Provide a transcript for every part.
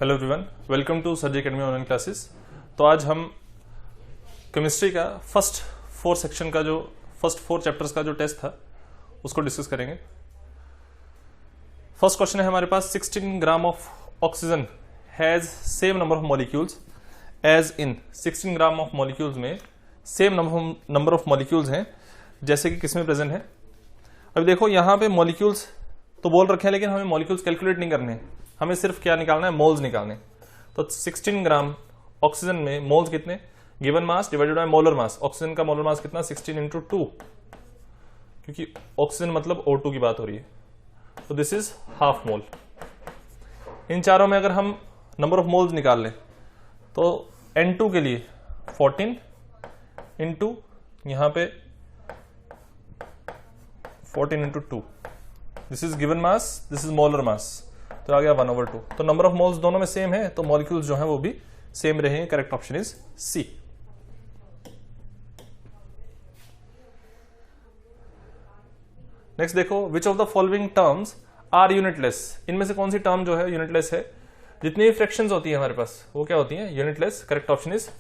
Hello everyone, welcome to Sirji academy online classes. तो आज हम केमिस्ट्री का फर्स्ट फोर चैप्टर्स का जो टेस्ट था उसको डिस्कस करेंगे। फर्स्ट क्वेश्चन है हमारे पास, 16 gram of oxygen has same number of molecules as in. 16 gram of molecules में सेम नंबर ऑफ मॉलिक्यूल्स हैं जैसे कि किसमें प्रेजेंट है। अब देखो यहाँ पे मॉलिक्यूल्स तो बोल रखे हैं, लेकिन हमें मॉलिक्यूल्स कैलकुलेट नहीं करने हैं, हमें सिर्फ क्या निकालना है, मोल्स निकालने। तो 16 ग्राम ऑक्सीजन में मोल्स कितने, given mass divided by molar mass. Oxygen का मोलर मास कितना, 16 इंटू 2, क्योंकि ऑक्सीजन मतलब O2 की बात हो रही है, तो दिस इज हाफ मोल। इन चारों में अगर हम नंबर ऑफ मोल्स निकाल लें तो N2 के लिए 14 इंटू यहां पे 14 into 2, this is given mass, this is molar mass, तो आ गया 1/2। तो नंबर ऑफ मोल्स दोनों में सेम है, तो मॉलिक्यूल्स जो हैं वो भी सेम रहेंगे। Correct option is C. Next देखो, which of the following terms are unitless. इनमें से कौन सी टर्म जो है यूनिटलेस है। जितनी भी फ्रैक्शंस होती है हमारे पास वो क्या होती हैं, unitless. Correct option is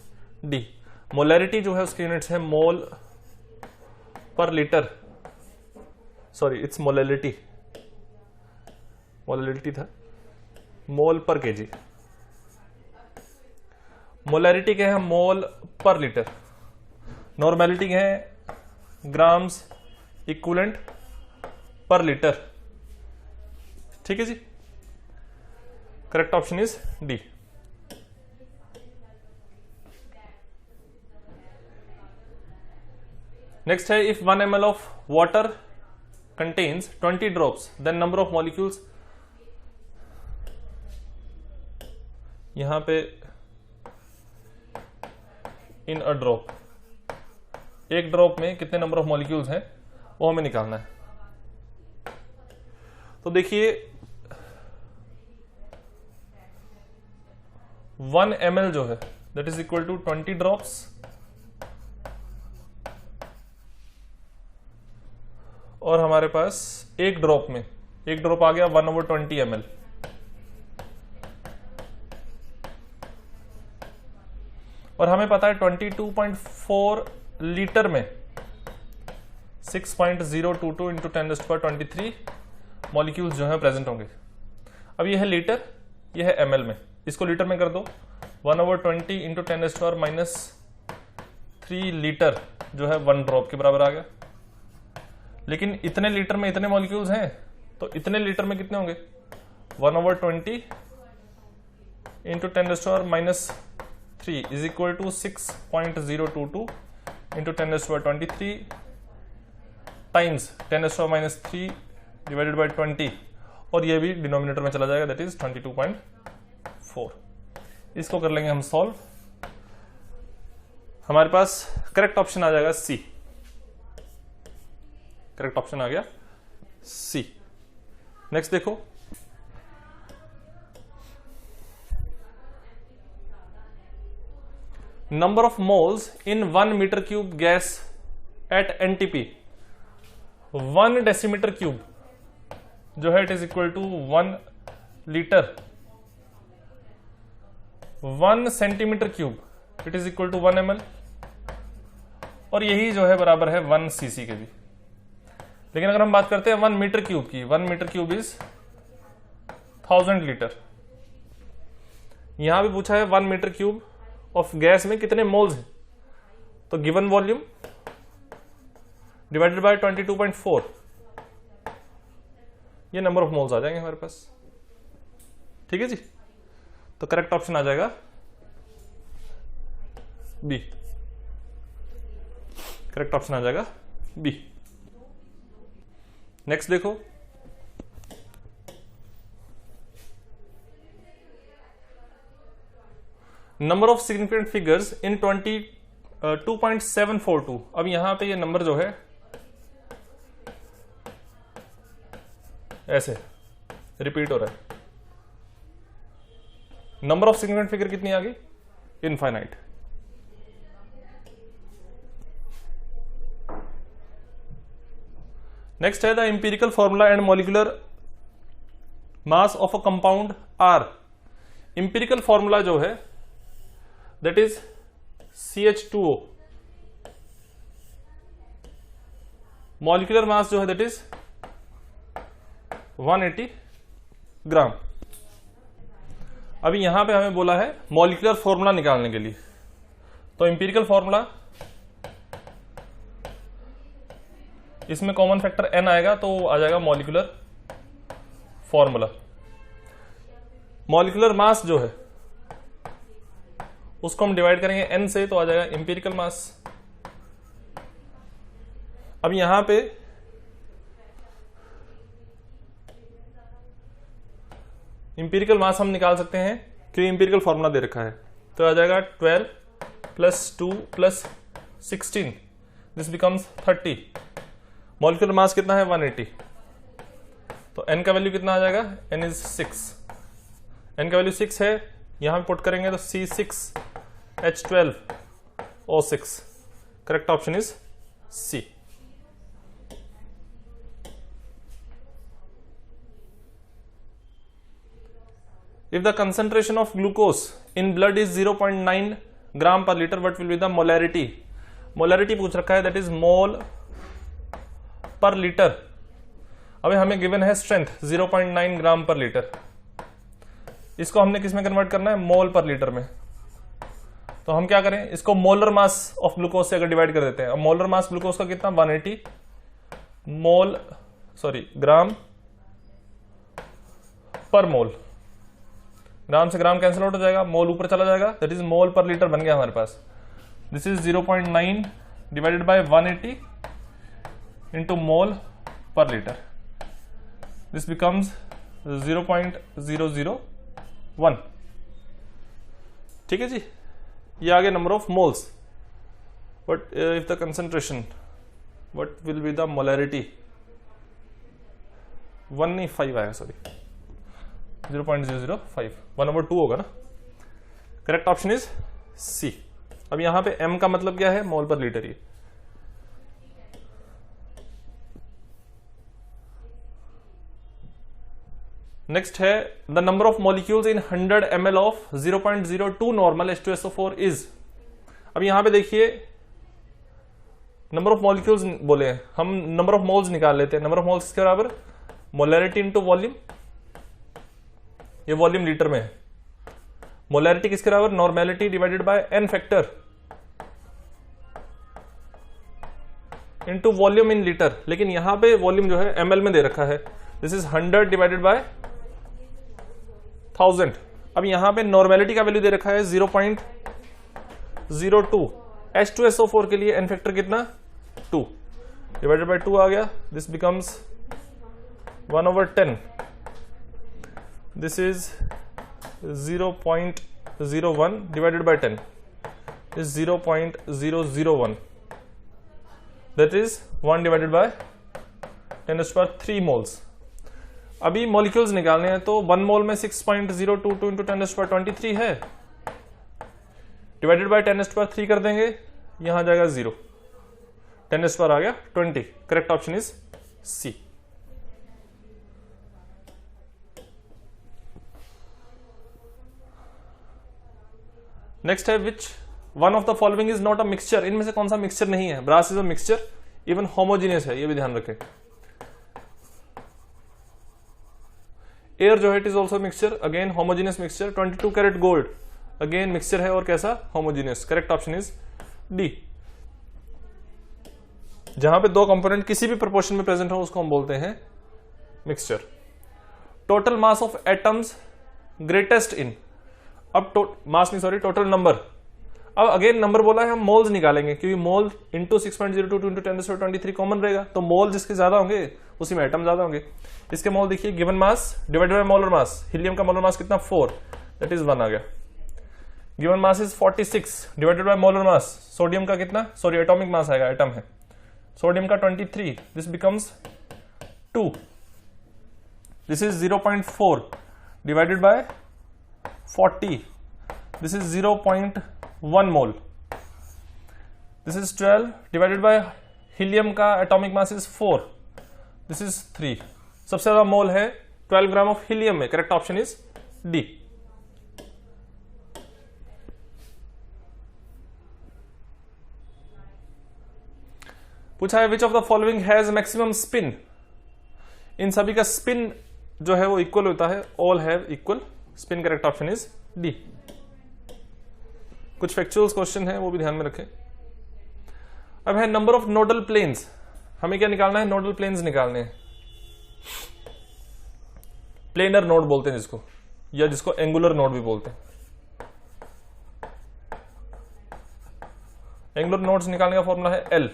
D. Molarity जो है उसकी यूनिट्स है मोल per litre, sorry it's molality, molality था, मोल पर केजी। मोलैरिटी के हैं मोल पर लीटर, नॉर्मेलिटी के हैं ग्राम्स इक्विवेलेंट पर लीटर। ठीक है जी, correct option is D. Next है, if 1 ml of water contains 20 drops then number of molecules. यहां पे इन अ ड्रॉप, एक ड्रॉप में कितने नंबर ऑफ मॉलिक्यूल्स हैं वो हमें निकालना है। तो देखिए 1 ml जो है that is equal to 20 drops, और हमारे पास एक ड्रॉप में, एक ड्रॉप आ गया 1/20 ml। और हमें पता है 22.4 लीटर में 6.022 इंटू 10⁻23 मॉलिक्यूल्स जो है प्रेजेंट होंगे। अब ये है लीटर, ये है ml में, इसको लीटर में कर दो, 1/20 इंटू 10⁻³ लीटर जो है 1 ड्रॉप के बराबर आ गया। लेकिन इतने लीटर में इतने मॉलिक्यूल्स हैं, तो इतने लीटर में कितने होंगे, 1/20 into 10⁻³ is equal to 6.022 into 10⁻23 times 10⁻³ divided by 20, और ये भी डिनोमिनेटर में चला जाएगा, दैट इज 22.4। इसको कर लेंगे हम सॉल्व, हमारे पास करेक्ट ऑप्शन आ जाएगा सी। करेक्ट ऑप्शन आ गया सी। नेक्स्ट देखो, number of moles in 1 metre cube gas at NTP। 1 decimetre cube जो है it is equal to 1 litre. 1 centimetre cube it is equal to 1 ml, और यही जो है बराबर है 1 cc के भी। लेकिन अगर हम बात करते हैं 1 मीटर क्यूब की, 1 मीटर क्यूब इज 1000 लीटर। यहां भी पूछा है 1 मीटर क्यूब ऑफ गैस में कितने मोल्स हैं, तो गिवन वॉल्यूम डिवाइडेड बाय 22.4, ये नंबर ऑफ मोल्स आ जाएंगे हमारे पास। ठीक है जी, तो करेक्ट ऑप्शन आ जाएगा बी। करेक्ट ऑप्शन आ जाएगा बी। नेक्स्ट देखो, number of significant figures in 2.742। अब यहां पे ये नंबर जो है ऐसे रिपीट हो रहा है। नंबर ऑफ सिग्निफिकेंट फिगर कितनी आ गई, इनफाइनाइट। नेक्स्ट है the empirical formula and molecular mass of a compound are. Empirical formula जो है that is CH2O, molecular mass जो है दैट इज 180 ग्राम। अभी यहां पे हमें बोला है मॉलिक्यूलर फॉर्मूला निकालने के लिए, तो इंपिरिकल फॉर्मूला, इसमें कॉमन फैक्टर n आएगा तो आ जाएगा मॉलिक्यूलर फॉर्मूला। मॉलिक्यूलर मास जो है उसको हम डिवाइड करेंगे n से, तो आ जाएगा इंपिरिकल मास। अब यहां पे इंपिरिकल मास हम निकाल सकते हैं क्योंकि इंपिरिकल फॉर्मूला दे रखा है, तो आ जाएगा 12 + 2 + 16, दिस बिकम्स 30। मॉलिक्यूलर मास कितना है 180, तो n का वैल्यू कितना आ जाएगा, n इज 6, n का वैल्यू 6 है, यहां पुट करेंगे तो C6H12O6, correct option is C। If the concentration of glucose in blood is 0.9 gram per liter, what will be the molarity? Molarity पूछ रखा है, that is mole per liter। अभी हमें गिवन है स्ट्रेंथ 0.9 ग्राम पर लीटर, इसको हमने किस में कन्वर्ट करना है, मोल पर लीटर में। तो हम क्या करें, इसको मोलर मास ऑफ ग्लूकोज से अगर डिवाइड कर देते हैं। अब मोलर मास ग्लूकोज का कितना, 180 ग्राम पर मोल। ग्राम से ग्राम कैंसिल आउट हो जाएगा, मोल ऊपर चला जाएगा, that is mole per litre बन गया हमारे पास। This is 0.9 divided by 180 into mole per litre, this becomes 0.001। ठीक है जी, ये आगे number of moles. But if the concentration, what will be the molarity, 1 नहीं 5 आएगा, सॉरी 0.005, 1/2 होगा ना। Correct option is C. अब यहां पे m का मतलब क्या है, मोल पर लीटर। ये नेक्स्ट है the number of molecules in 100 ml of 0.02 normal H2SO4 is. अब यहां पे देखिए नंबर ऑफ मॉलिक्यूल्स बोले हैं, हम नंबर ऑफ मोल्स निकाल लेते हैं। नंबर ऑफ मोल्स के बराबर मोलैरिटी इंटू वॉल्यूम, ये वॉल्यूम लीटर में है। मोलैरिटी किसके बराबर, normality divided by n factor into volume in litre. लेकिन यहां पे वॉल्यूम जो है ml में दे रखा है, दिस इज 100 डिवाइडेड बाय 1000। अब यहां पे नॉर्मेलिटी का वैल्यू दे रखा है 0.02। H2SO4 के लिए n फैक्टर कितना, 2 डिवाइडेड बाय 2 आ गया, this becomes 1/10। This is 0.01 divided by 10 is 0.001, that is 1 divided by 10⁻³ moles। अभी मॉलिक्यूल्स निकालने हैं, तो 1 मोल में 6.022 इंटू 10⁻23 है, डिवाइडेड बाय 10⁻³ कर देंगे, यहां जाएगा 0, 10⁻² आ गया 20। Correct option is C. Next है which one of the following is not a mixture, इनमें से कौन सा मिक्सचर नहीं है। Brass is a mixture, even homogeneous है, ये भी ध्यान रखें। एयर जो है it is also mixture, again homogeneous mixture. 22 carat gold again mixture है और कैसा, homogeneous. Correct option is D. जहां पे दो कंपोनेंट किसी भी प्रोपोर्शन में प्रेजेंट हो उसको हम बोलते हैं mixture. Total mass of atoms greatest इन, अब मास नहीं सॉरी टोटल नंबर। अब अगेन नंबर बोला है, हम मोल्स निकालेंगे क्योंकि मोल इंटू 6.02 इंटू 10⁻23 कॉमन रहेगा, तो मोल जिसके ज्यादा होंगे उसी में एटम ज्यादा होंगे। इसके मोल देखिए, given mass divided by molar mass. Helium का मोलर मास कितना, 4, दैट इज 1 आ गया। Given mass is 46 divided by molar mass. Sodium का कितना, सॉरी एटॉमिक मास आएगा, एटम है। सोडियम का 23, this becomes 2, this is 0.4 divided by 40, this is 0.1 mole, this is 12 divided by helium का atomic mass is 4, this is 3। सबसे ज्यादा mole है 12 gram of helium में। Correct option is D. पूछा है which of the following has maximum spin, इन सभी का स्पिन जो है वो इक्वल होता है, all have equal spin, correct option is D. कुछ फैक्चुअल्स क्वेश्चन है वो भी ध्यान में रखें। अब है नंबर ऑफ नोडल प्लेन्स, हमें क्या निकालना है, नोडल प्लेन्स निकालने हैं, प्लेनर नोड बोलते हैं जिसको, या जिसको एंगुलर नोड भी बोलते हैं। एंगुलर नोड्स निकालने का फॉर्मूला है एल,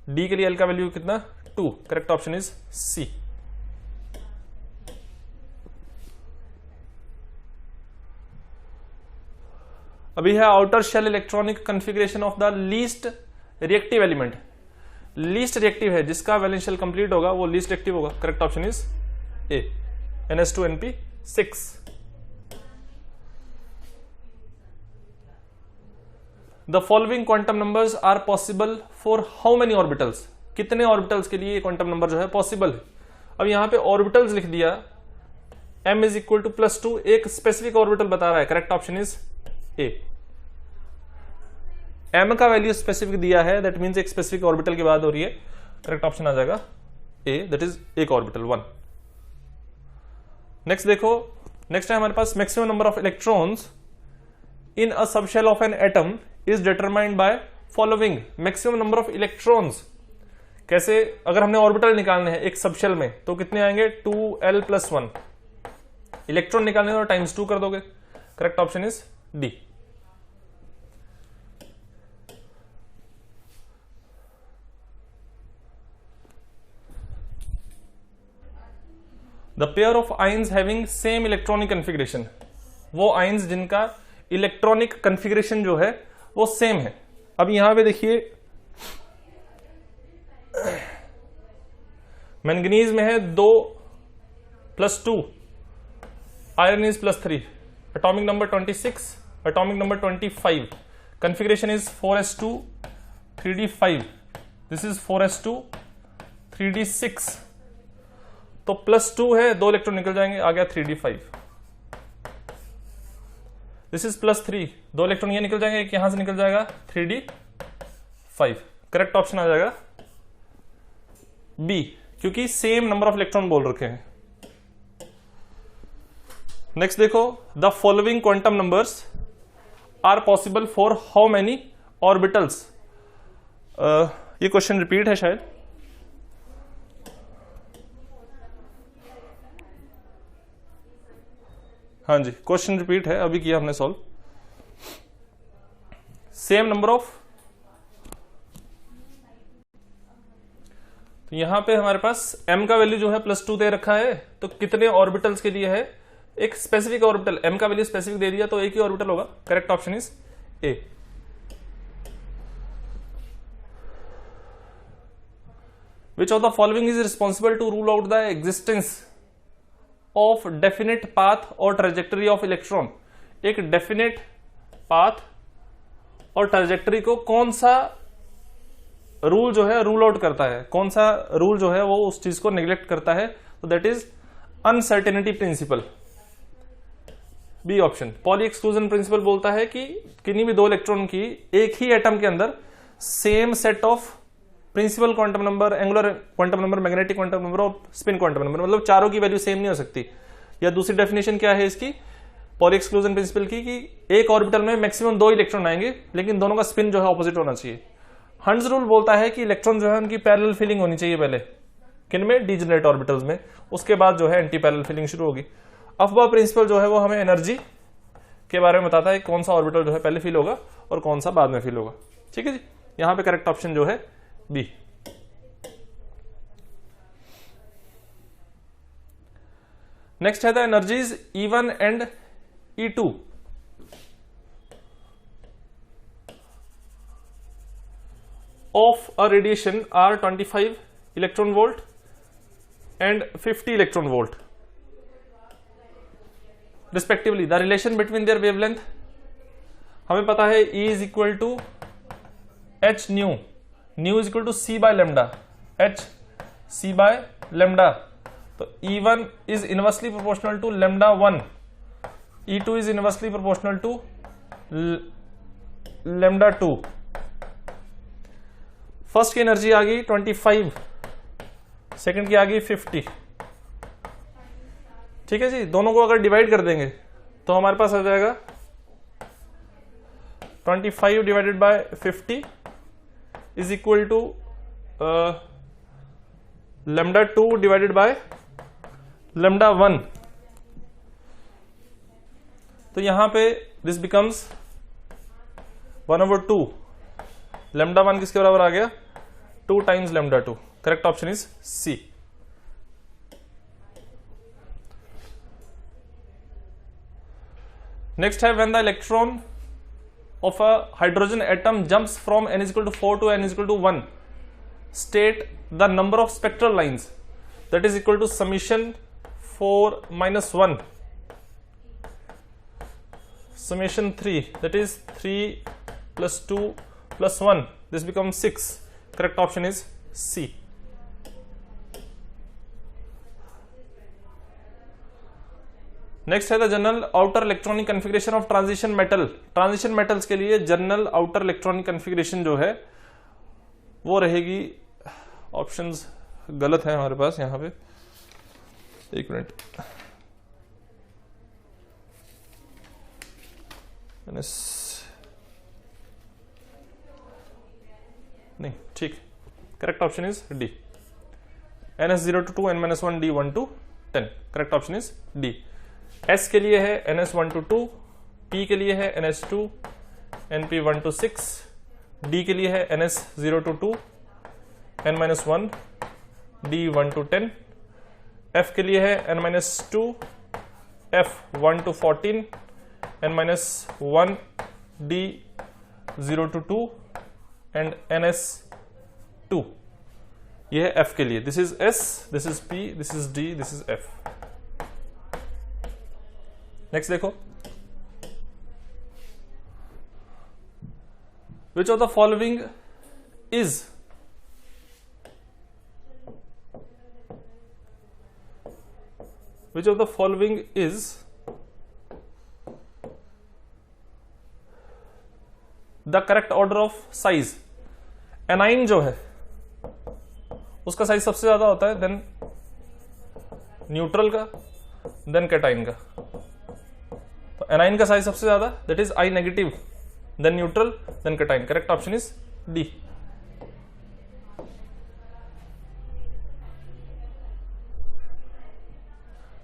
डी के लिए एल का वैल्यू कितना 2, करेक्ट ऑप्शन इज सी। अभी है outer shell electronic configuration of the least reactive element, least reactive है जिसका वैलेंशियल कंप्लीट होगा वो लीस्ट रिएक्टिव होगा, correct option is A, NH2NP6। The following quantum numbers are possible for how many orbitals, कितने orbitals के लिए quantum number जो है पॉसिबल है। अब यहां पे ऑर्बिटल्स लिख दिया, m इज इक्वल टू +2, एक स्पेसिफिक ऑर्बिटल बता रहा है, correct option is A. m का वैल्यू स्पेसिफिक दिया है, दैट मींस एक स्पेसिफिक ऑर्बिटल की बात हो रही है, करेक्ट ऑप्शन आ जाएगा ए, दैट इज एक ऑर्बिटल 1। नेक्स्ट देखो, नेक्स्ट है हमारे पास maximum number of electrons in a subshell of an atom is determined by following. Maximum number of electrons कैसे, अगर हमने ऑर्बिटल निकालने हैं एक सबशेल में तो कितने आएंगे 2l+1, इलेक्ट्रॉन निकालने तो टाइम्स 2 कर दोगे, correct option is D. The pair of ions having same electronic configuration, वो आइंस जिनका इलेक्ट्रॉनिक कन्फिग्रेशन जो है वो सेम है। अब यहां पे देखिए मैंगनीज में है 2+2, iron is +3, atomic number 26, atomic number 25, configuration is 4s2 3d5, this is 4s2 3d6, तो +2 है, 2 इलेक्ट्रॉन निकल जाएंगे, आ गया 3d5। दिस इज +3, 2 इलेक्ट्रॉन ये निकल जाएंगे, एक यहां से निकल जाएगा 3d5, करेक्ट ऑप्शन आ जाएगा बी, क्योंकि सेम नंबर ऑफ इलेक्ट्रॉन बोल रखे हैं। नेक्स्ट देखो, the following quantum numbers are possible for how many orbitals. ये क्वेश्चन रिपीट है शायद, हाँ जी क्वेश्चन रिपीट है, अभी किया हमने सॉल्व। सेम नंबर ऑफ, तो यहां पे हमारे पास m का वैल्यू जो है +2 दे रखा है, तो कितने ऑर्बिटल्स के लिए है, एक स्पेसिफिक ऑर्बिटल, m का वैल्यू स्पेसिफिक दे दिया तो एक ही ऑर्बिटल होगा, correct option is A. Which of the following is responsible to rule out the existence of definite path और ट्रेजेक्टरी ऑफ इलेक्ट्रॉन। एक डेफिनेट पाथ और ट्रेजेक्टरी को कौन सा रूल जो है रूल आउट करता है, कौन सा रूल जो है वो उस चीज को निग्लेक्ट करता है, तो that is uncertainty principle, B option. Pauli exclusion principle बोलता है कि किन्हीं भी 2 इलेक्ट्रॉन की एक ही एटम के अंदर same set of principal quantum number, angular quantum number, magnetic quantum number और स्पिन क्वांटम नंबर, मतलब चारों की वैल्यू सेम नहीं हो सकती। या दूसरी डेफिनेशन क्या है इसकी, पॉली एक्सक्लूजन प्रिंसिपल की, कि एक ऑर्बिटल में मैक्सिमम 2 इलेक्ट्रॉन आएंगे लेकिन दोनों का स्पिन जो है ऑपोजिट होना चाहिए। हंड्स रूल बोलता है कि इलेक्ट्रॉन जो है उनकी पैरेलल फिलिंग होनी चाहिए पहले, किनमें, डीजेनरेट ऑर्बिटल्स में, उसके बाद जो है एंटी पैरेलल फिलिंग शुरू होगी। अफबा प्रिंसिपल जो है वो हमें एनर्जी के बारे में बताता है, कौन सा ऑर्बिटल जो है पहले फिल होगा और कौन सा बाद में फिल होगा। ठीक है जी, यहां पे करेक्ट ऑप्शन जो है बी। नेक्स्ट है the energies E1 and E2। Of a radiation are 25 electron volt and 50 electron volt respectively. The relation between their wavelength हमें पता है, E is equal to h nu, nu is equal to c by lambda, h c by lambda. तो E1 is inversely proportional to λ1, E2 is inversely proportional to λ2। First की energy आ गई 25, second की आ गई 50। ठीक है जी, दोनों को अगर डिवाइड कर देंगे तो हमारे पास आ जाएगा 25 divided by 50 is equal to lambda 2 divided by lambda 1। तो यहां पे दिस बिकम्स 1/2। लैम्डा 1 किसके बराबर आ गया? 2 times lambda 2। Correct option is C. Next है when the electron of a hydrogen atom jumps from n is equal to 4 to n is equal to 1, state the number of spectral lines that is equal to summation 4 minus 1 summation 3, that is 3 plus 2 plus 1, this becomes 6. Correct option is C. Next है the general outer electronic configuration of transition metal. Transition metals के लिए general outer electronic configuration जो है वो रहेगी, options गलत है हमारे पास यहां पे, एक मिनट, नहीं ठीक, correct option is D, NS0 to 2, N-1 D1 to 10। Correct option is D. S के लिए है NS1 to 2, P के लिए है NS2, NP1 to 6, D के लिए है NS0 to 2, N-1 D1 to 10, F के लिए है N-2, F1 to 14, N-1 D0 to 2 and NS2। यह है F के लिए। This is S, this is P, this is D, this is F। Next देखो, which of the following is the correct order of size. Anion जो है उसका size सबसे ज्यादा होता है, देन न्यूट्रल का, देन कैटाइन का। तो एनाइन का साइज सबसे ज्यादा, that is I negative, then neutral, then cation. Correct option is D.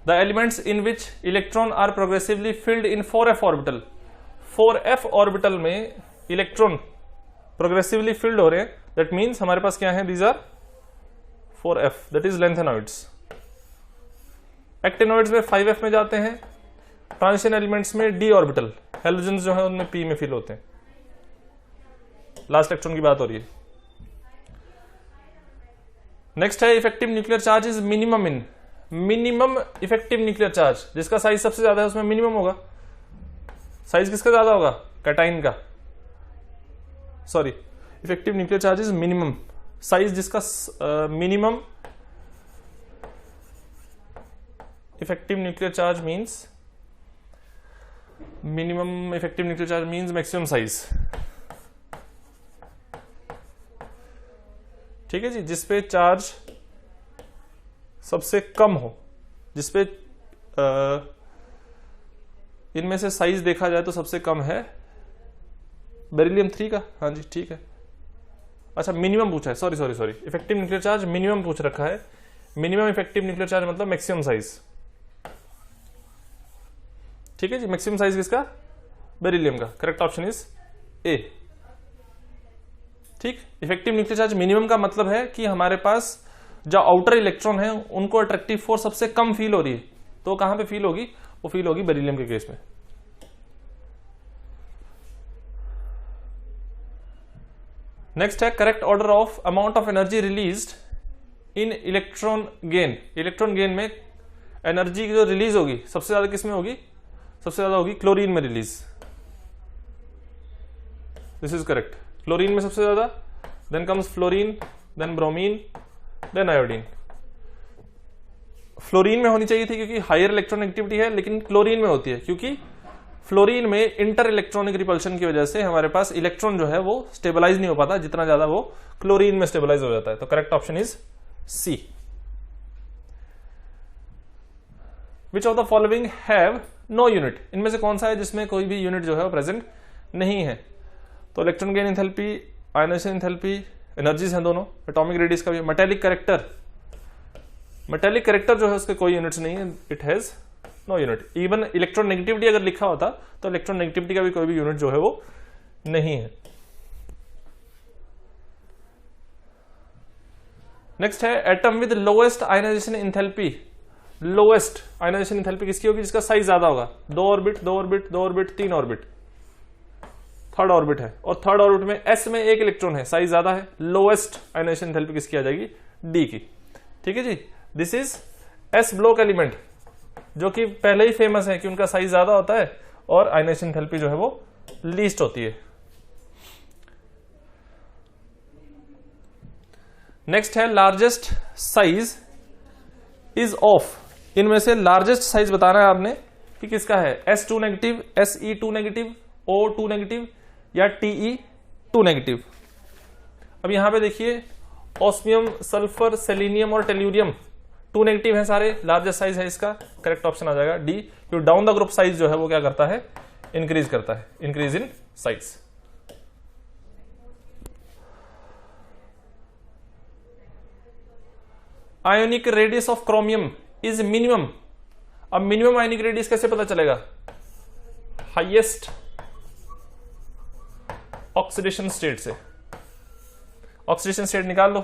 The elements in which electron are progressively filled in 4f orbital. 4f orbital में electron progressively filled हो रहे हैं, that means हमारे पास क्या है, these are 4f, that is lanthanoids. Actinoids में 5f में जाते हैं, ट्रांजिशन एलिमेंट्स में d ऑर्बिटल, हैलोजेंस जो है उनमें p में फिल होते हैं। लास्ट इलेक्ट्रॉन की बात हो रही है। नेक्स्ट है effective nuclear charge is minimum in. Minimum effective nuclear charge, जिसका साइज सबसे ज्यादा है उसमें मिनिमम होगा। साइज किसका ज्यादा होगा? कैटाइन का। Sorry, effective nuclear charge is minimum, size जिसका minimum effective nuclear charge means, minimum effective nuclear charge means maximum size. ठीक है जी, जिसपे चार्ज सबसे कम हो, जिसपे इनमें से साइज देखा जाए तो सबसे कम है बेरिलियम 3 का। हाँ जी ठीक है। अच्छा मिनिमम पूछा है, sorry, effective nuclear charge minimum पूछ रखा है। मिनिमम इफेक्टिव न्यूक्लियर चार्ज मतलब मैक्सिमम साइज। ठीक है जी, मैक्सिमम साइज किसका? बेरिलियम का। करेक्ट ऑप्शन इज ए। ठीक, इफेक्टिव न्यूक्लियर चार्ज मिनिमम का मतलब है कि हमारे पास जो आउटर इलेक्ट्रॉन है उनको अट्रैक्टिव फोर्स सबसे कम फील हो रही है। तो कहां पे फील होगी? वो फील होगी बेरिलियम के केस में। नेक्स्ट है correct order of amount of energy released in electron gain. Electron gain में एनर्जी जो रिलीज होगी सबसे ज्यादा किस में होगी? सबसे ज्यादा होगी क्लोरीन में release. This is correct. Chlorine में सबसे ज्यादा, then comes fluorine, then bromine, then iodine. Fluorine में होनी चाहिए थी क्योंकि हायर इलेक्ट्रॉन एक्टिविटी है, लेकिन क्लोरीन में होती है क्योंकि फ्लोरीन में इंटर इलेक्ट्रॉनिक रिपल्शन की वजह से हमारे पास इलेक्ट्रॉन जो है वो स्टेबलाइज नहीं हो पाता जितना ज्यादा वो क्लोरीन में स्टेबलाइज हो जाता है। तो correct option is C. Which of the following have no unit, इनमें से कौन सा है जिसमें कोई भी यूनिट जो है वो प्रेजेंट नहीं है? तो electron gain enthalpy, ionization enthalpy, energies हैं दोनों, एटॉमिक रेडियस का भी। मेटेलिक कैरेक्टर, मेटेलिक कैरेक्टर जो है उसके कोई यूनिट्स नहीं है, it has no unit. Even electron negativity अगर लिखा होता तो इलेक्ट्रॉन नेगेटिविटी का भी कोई भी यूनिट जो है वो नहीं है। नेक्स्ट है atom with lowest ionization enthalpy. Lowest ionization enthalpy किसकी होगी? जिसका साइज ज्यादा होगा। 2 orbit, 2 orbit, 2 orbit, 3 orbit, third orbit है, और थर्ड ऑर्बिट में एस में 1 इलेक्ट्रॉन है, साइज ज्यादा है। लोएस्ट आयनाइजेशन एंथैल्पी किसकी आ जाएगी? डी की। ठीक है जी, this is S block element, जो कि पहले ही फेमस है कि उनका साइज ज्यादा होता है और आयनाइजेशन एंथैल्पी जो है वो लीस्ट होती है। नेक्स्ट है लार्जेस्ट साइज इज ऑफ। इनमें से लार्जेस्ट साइज बताना है आपने कि किसका है? S2 negative, Se2 negative, O2 negative या Te2 नेगेटिव। अब यहां पे देखिए ऑस्मियम, सल्फर, सेलेनियम और टेल्यूरियम 2 नेगेटिव है सारे, लार्जेस्ट साइज है इसका। करेक्ट ऑप्शन आ जाएगा डी, क्योंकि डाउन द ग्रुप साइज जो है वो क्या करता है? इंक्रीज करता है, increase in size. Ionic radius of chromium is minimum. अब मिनिमम आयोनिक रेडियस कैसे पता चलेगा? हाईएस्ट ऑक्सीडेशन स्टेट से। ऑक्सीडेशन स्टेट निकाल लो,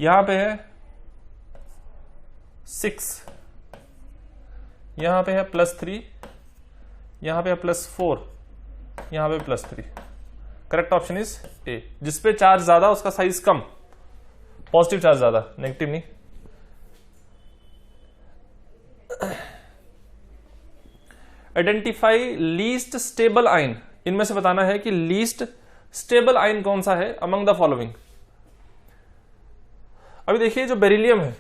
यहां पे है 6, यहां पे है +3, यहां पे है +4, यहां पे +3। करेक्ट ऑप्शन इज ए। जिसपे चार्ज ज्यादा उसका साइज कम, पॉजिटिव चार्ज ज्यादा, नेगेटिव नहीं। Identify least stable ion. इनमें से बताना है कि लीस्ट स्टेबल आयन कौन सा है अमंग द फॉलोइंग। अभी देखिए जो बेरिलियम है,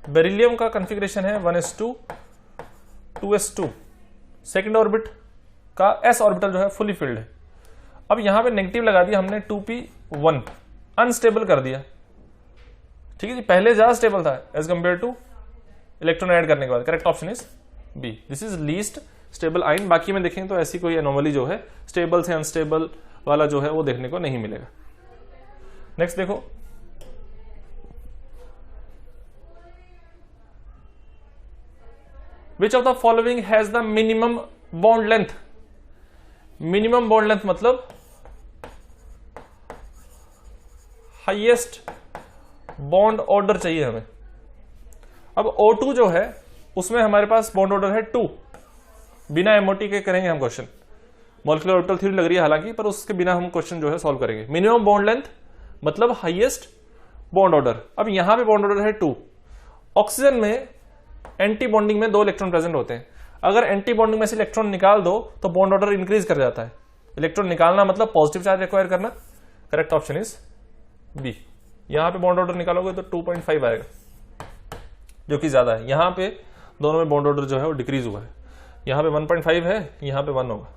बेरिलियम का कॉन्फ़िगरेशन है 1s2 2s2, सेकेंड ऑर्बिट का s ऑर्बिटल जो है फुली फिल्ड है। अब यहां पे नेगेटिव लगा दिया हमने, 2p1, अनस्टेबल कर दिया। ठीक है जी, पहले ज्यादा स्टेबल था as compare to electron add करने के बाद। Correct option is B, this is least stable ion. बाकी में देखें तो ऐसी कोई एनोमली जो है स्टेबल से अनस्टेबल वाला जो है वो देखने को नहीं मिलेगा। नेक्स्ट देखो, which of the following has the minimum bond length. Minimum bond length मतलब हाईएस्ट बॉन्ड ऑर्डर चाहिए हमें। अब O2 जो है उसमें हमारे पास बॉन्ड ऑर्डर है 2, बिना एमओटी के करेंगे हम क्वेश्चन। मॉलिक्यूलर ऑर्बिटल थ्योरी लग रही है हालांकि, पर उसके बिना हम क्वेश्चन जो है सॉल्व करेंगे। मिनिमम बॉन्ड लेंथ मतलब हाईएस्ट बॉन्ड ऑर्डर। अब यहां पे बॉन्ड ऑर्डर है 2। ऑक्सीजन में एंटी बॉन्डिंग में 2 इलेक्ट्रॉन प्रेजेंट होते हैं। अगर एंटी बॉन्डिंग में से इलेक्ट्रॉन निकाल दो तो बॉन्ड ऑर्डर इंक्रीज कर जाता है। इलेक्ट्रॉन निकालना मतलब पॉजिटिव चार्ज एक्वायर करना। Correct option is B. यहां पे बॉन्ड ऑर्डर निकालोगे तो 2.5 आएगा, जो कि ज्यादा है। यहां पे दोनों में बॉन्ड ऑर्डर जो है वो डिक्रीज हुआ है। यहां पे 1.5 है, यहां पे 1 होगा।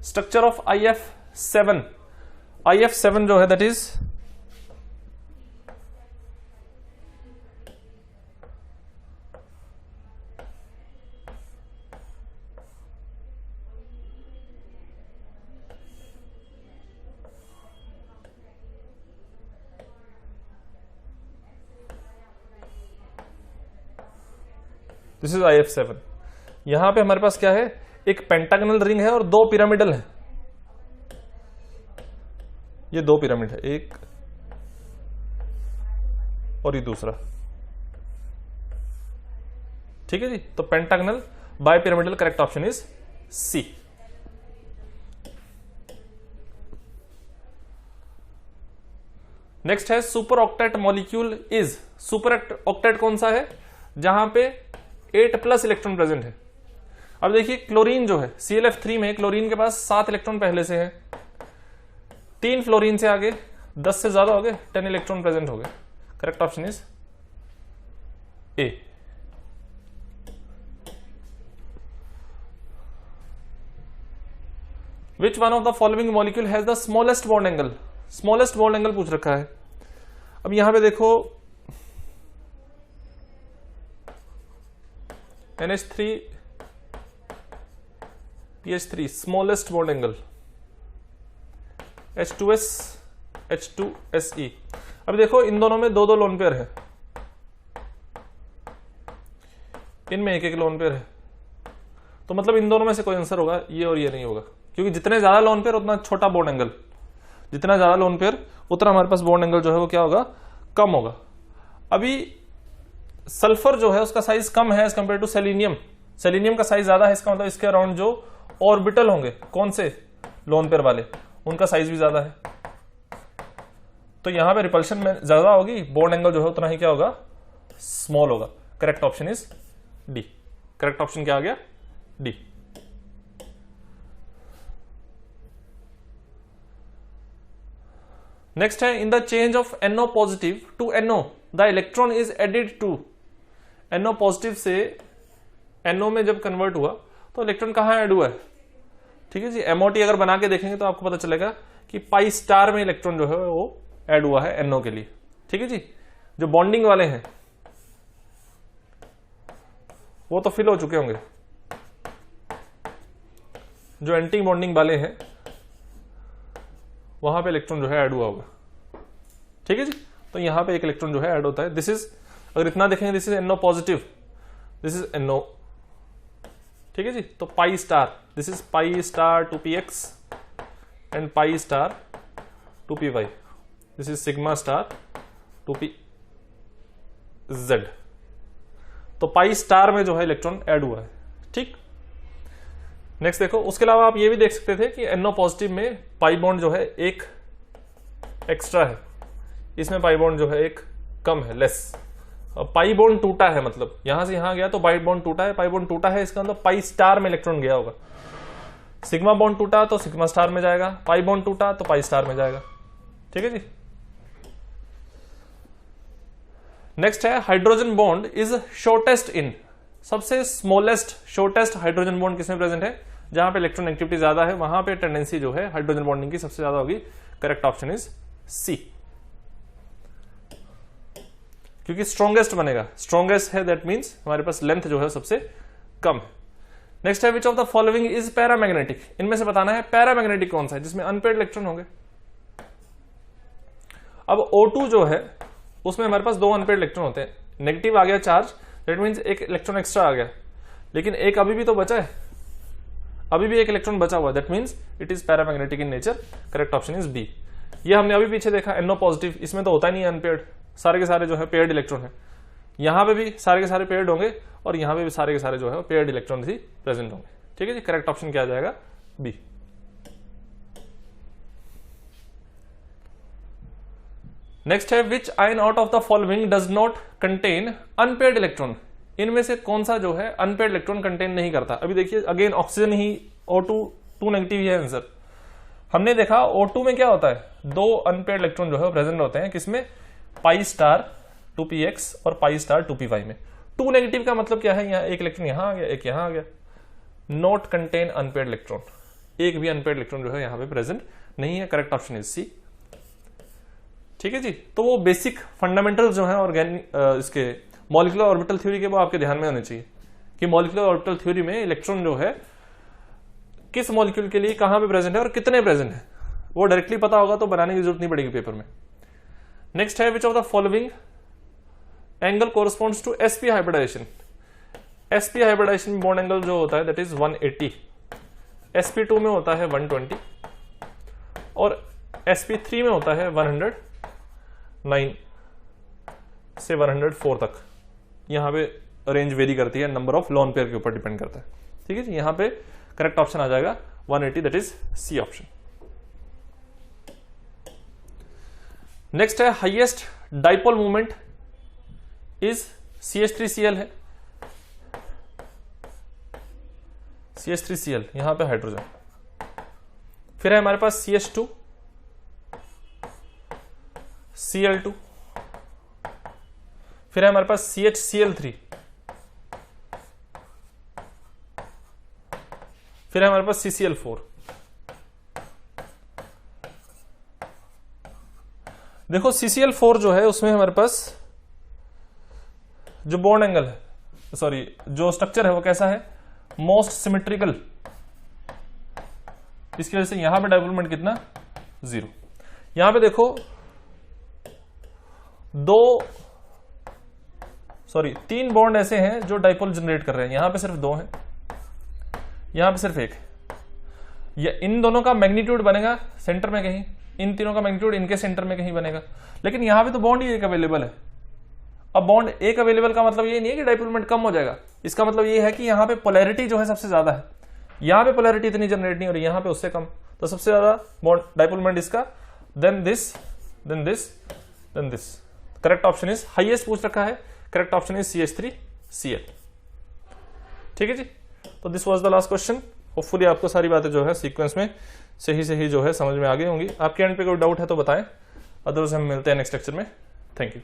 Structure of IF7। IF7 जो है that is this is IF7। यहां पे हमारे पास क्या है? एक पेंटागनल रिंग है और 2 पिरामिडल है। ये 2 पिरामिड है, एक और ये दूसरा। ठीक है जी, तो pentagonal bipyramidal. Correct option is C. Next है super octet molecule is. Super octet कौन सा है? जहां पे 8+ इलेक्ट्रॉन प्रेजेंट है। अब देखिए क्लोरीन जो है ClF3 में, क्लोरीन के पास 7 इलेक्ट्रॉन पहले से है। 3 फ्लोरीन से आगे 10 से ज्यादा हो गए, 10 इलेक्ट्रॉन प्रेजेंट हो गए। Correct option is A. Which one of the following molecule has the smallest bond angle, smallest bond angle पूछ रखा है। अब यहां पे देखो NH3 PH3 smallest bond angle, H2S H2SE। अब देखो इन दोनों में दो दो लोन पेयर है, इनमें एक एक लोन पेयर है, तो मतलब इन दोनों में से कोई आंसर होगा, ये और ये नहीं होगा, क्योंकि जितने ज्यादा लोन पेयर उतना छोटा बॉन्ड एंगल, जितना ज्यादा लोन पेयर उतना हमारे पास बॉन्ड एंगल जो है वो क्या होगा, कम होगा। अभी सल्फर जो है उसका साइज कम है as compare to selenium, selenium का साइज ज्यादा है, इसका मतलब इसके अराउंड जो ऑर्बिटल होंगे कौन से लोन पेयर वाले, उनका साइज भी ज्यादा है, तो यहां पे रिपल्शन में ज्यादा होगी, बॉन्ड एंगल जो है उतना ही क्या होगा, स्मॉल होगा। Correct option is D. Correct option क्या आ गया, डी। नेक्स्ट है in the change of NO positive to NO the electron is added to. NO positive से NO में जब कन्वर्ट हुआ तो इलेक्ट्रॉन कहां ऐड हुआ है, ठीक है जी। MOT अगर बना के देखेंगे तो आपको पता चलेगा कि पाई स्टार में इलेक्ट्रॉन जो है वो ऐड हुआ है NO के लिए, ठीक है जी। जो बॉन्डिंग वाले हैं वो तो फिल हो चुके होंगे, जो एंटी बॉन्डिंग वाले हैं वहां पे इलेक्ट्रॉन जो है ऐड हुआ होगा, ठीक है जी। तो यहां पे एक इलेक्ट्रॉन जो है ऐड होता है, दिस इज, अगर इतना देखेंगे this is NO positive, this is NO, ठीक है जी। तो pi star, this is pi star to PX and pi star to PY, this is sigma star to PZ। तो पाई स्टार में जो है इलेक्ट्रॉन ऐड हुआ है, ठीक। नेक्स्ट देखो, उसके अलावा आप ये भी देख सकते थे कि NO पॉजिटिव में पाई बॉन्ड जो है एक एक्स्ट्रा है, इसमें पाई बॉन्ड जो है एक कम है, लेस। पाई बॉन्ड टूटा है, मतलब यहां से यहां गया तो पाई बॉन्ड टूटा है, पाई बॉन्ड टूटा है इसका मतलब पाई स्टार में इलेक्ट्रॉन गया होगा। सिग्मा बॉन्ड टूटा तो सिग्मा स्टार में जाएगा, पाई बॉन्ड टूटा तो पाई स्टार में जाएगा, ठीक है जी। नेक्स्ट है हाइड्रोजन बॉन्ड इज शॉर्टेस्ट इन, सबसे स्मॉलेस्ट शॉर्टेस्ट हाइड्रोजन बॉन्ड किसमें प्रेजेंट है, जहां पे इलेक्ट्रॉन एक्टिविटी ज्यादा है वहां पे टेंडेंसी जो है हाइड्रोजन बॉन्डिंग की सबसे ज्यादा होगी। करेक्ट ऑप्शन इज सी, क्योंकि स्ट्रॉन्गेस्ट बनेगा, स्ट्रॉन्गेस्ट है दैट मींस हमारे पास लेंथ जो है सबसे कम है। नेक्स्ट है which of the following is paramagnetic, इनमें से बताना है पैरामैग्नेटिक कौन सा है जिसमें अनपेयर्ड इलेक्ट्रॉन होंगे। अब O2 जो है उसमें हमारे पास दो अनपेयर्ड इलेक्ट्रॉन होते हैं, नेगेटिव आ गया चार्ज, दैट मींस एक इलेक्ट्रॉन एक्स्ट्रा आ गया, लेकिन एक अभी भी तो बचा है, अभी भी एक इलेक्ट्रॉन बचा हुआ है, that means it is paramagnetic in nature. Correct option is B. ये हमने अभी पीछे देखा NO पॉजिटिव, इसमें तो होता ही नहीं है अनपेयर्ड, सारे के सारे जो है पेयर्ड इलेक्ट्रॉन है, यहां पे भी सारे के सारे पेयर्ड होंगे और यहां पे भी सारे के सारे जो है पेयर्ड इलेक्ट्रॉन ही प्रेजेंट होंगे, ठीक है जी। करेक्ट ऑप्शन क्या आ जाएगा, बी। नेक्स्ट है विच ion out of the following does not contain unpaired electron, इनमें से कौन सा जो है अनपेयर्ड इलेक्ट्रॉन कंटेन नहीं करता। अभी देखिए अगेन ऑक्सीजन ही, O2 2 नेगेटिव ही है आंसर। हमने देखा O2 में क्या होता है, दो अनपेयर्ड इलेक्ट्रॉन जो है प्रेजेंट होते हैं, किसमें, पाई स्टार टू PX और पाई स्टार टू PY में। 2 नेगेटिव का मतलब क्या है, यहाँ एक इलेक्ट्रॉन यहां आ गया, एक यहां आ गया, नॉट कंटेन अनपेयर्ड इलेक्ट्रॉन, एक भी अनपेयर्ड इलेक्ट्रॉन जो है यहां पे प्रेजेंट नहीं है। करेक्ट ऑप्शन इज सी, ठीक है जी। तो वो बेसिक फंडामेंटल जो है ऑर्गेनिक इसके मॉलिक्यूलर ऑर्बिटल थ्योरी के वो आपके ध्यान में होने चाहिए कि मॉलिक्यूलर ऑर्बिटल थ्योरी में इलेक्ट्रॉन जो है किस मॉलिक्यूल के लिए कहां पे प्रेजेंट है और कितने प्रेजेंट है, वो डायरेक्टली पता होगा तो बनाने की जरूरत नहीं पड़ेगी पेपर में। नेक्स्ट है which of the following angle corresponds to sp hybridization. sp hybridization में बॉन्ड एंगल जो होता है दैट इज 180, sp2 में होता है 120 और sp3 में होता है 109 से 104 तक। यहां पे रेंज वेरी करती है, नंबर ऑफ लोन पेयर के ऊपर डिपेंड करता है, ठीक है जी। यहां पे करेक्ट ऑप्शन आ जाएगा 180, that is C option. Next है highest dipole movement is CH3Cl है, CH3Cl यहां पे हाइड्रोजन, फिर है हमारे पास CH2, Cl2, फिर है हमारे पास CHCl3, फिर है हमारे पास CCl4, देखो CCl4 जो है उसमें हमारे पास जो बॉन्ड एंगल है, सॉरी जो स्ट्रक्चर है वो कैसा है, मोस्ट सिमेट्रिकल। इसकी वजह से यहां पे डाइपोल कितना, 0। यहां पे देखो तीन बॉन्ड ऐसे हैं जो डाइपोल जनरेट कर रहे हैं। यहां पे सिर्फ 2 हैं, यहां पे सिर्फ 1 है। इन दोनों का मैग्नीट्यूड बनेगा सेंटर में कहीं, इन तीनों का मैग्नीट्यूड इनके सेंटर में कहीं बनेगा, लेकिन यहां पे तो बॉन्ड ही एक अवेलेबल है। अब बॉन्ड एक अवेलेबल का मतलब ये नहीं है कि डाइपोल कम हो जाएगा, इसका मतलब ये है कि यहां पे पोलैरिटी जो है सबसे ज्यादा है, यहां पे पोलैरिटी इतनी जनरेट नहीं हो रही, यहां पे उससे कम, तो सबसे ज्यादा बॉन्ड डाइपोल इसका, then this, then this, then this. Correct option is, highest पूछ रखा है, करेक्ट ऑप्शन इज CH3Cl। ठीक है जी, तो this was the last question. Hopefully आपको सारी बातें जो है सीक्वेंस में सही जो है समझ में आ गई होंगी। आपके एंड पे कोई डाउट है तो बताएं, अदरवाइज हम मिलते हैं नेक्स्ट लेक्चर में। Thank you.